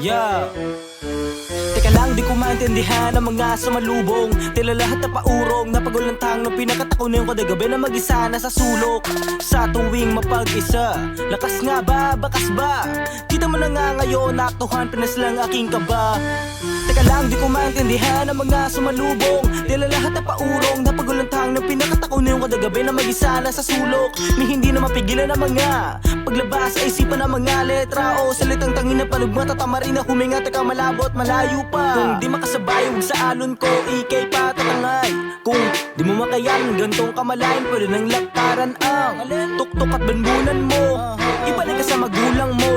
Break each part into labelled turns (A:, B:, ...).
A: Yeah. Teka lang, di ko maintindihan ang mga sumalubong. Tila lahat na paurong, napagulantang nung pinakatako na yung kada gabi na mag-isa na sa sulok. Sa tuwing mapag-isa, lakas nga ba, bakas ba? Kita mo na nga ngayon, naaktuhan, pinas lang aking kaba. Teka lang, di ko maintindihan ang mga sumalubong. Tila lahat na paurong, napagulantang nung pinakatako na yung kada gabi na mag-isa na sa sulok. Ni hindi na mapigilan ang mga paglabas sa isipan ng mga letra o salitang tangin na palugma, tatama rin na huminga, teka malabo at malayo pa. Kung di makasabay, huwag sa alon ko, ikay pa tatangay. Kung di mo makayan, gantong kamalayan, pwede nang laktaran ang tuktok at banbunan mo. Ibalik ka sa magulang mo.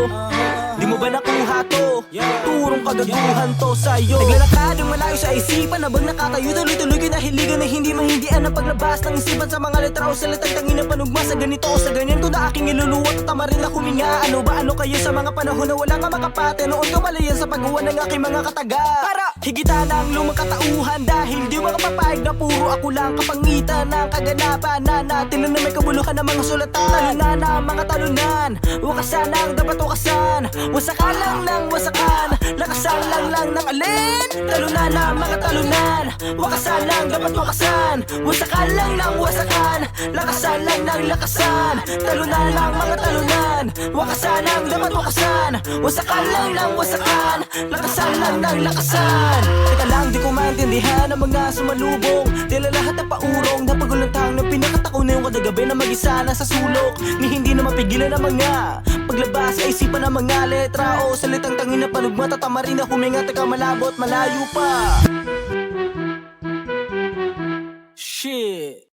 A: Di mo ba nakuha to? Turong kagaguhan to sa'yo. Naglalakad ang malayo sa isipan, habang nakatayo tuloy-tuloy kinahiligan na hindi mahindian ang paglabas ng isipan sa mga letra o salitang tangin na panugma. Sa ganito o sa ganyan ko na aking iluluwa, tatama rin na huminga. Ano ba ano kayo sa mga panahon na wala nga makapate? Noon kamalayan sa paggawa ng aking mga kataga. Para higitan ang lumang katauhan, dahil di makapapayag na puro ako lang kapangitan ng kaganapan na natin na may kabuluhan ng mga sulatan. Talunan ang mga talunan, wakasan ang dapat wakasan. Wasakan lang ng wasakan, lakasan lang ng alin. Talunan ang mga talunan, wakasan lang dapat wakasan. Wasakan lang ng wasakan, lakasan lang ng lakasan. Talunan ang mga talunan, wakasan ang dapat wakasan. Wasakan lang ng wasakan, lakasan lang ng lakasan. Teka lang, di ko maintindihan ang mga sumalubong. Tila lahat na paurong, napagulantang nung pinakatako na yung kada gabi na mag-isa na sa sulok. Ni hindi na mapigilan ang mga paglabas sa isipan ng mga letra o salitang tangin na panugma, tatama rin na huminga, teka malabo at malayo pa. Shit.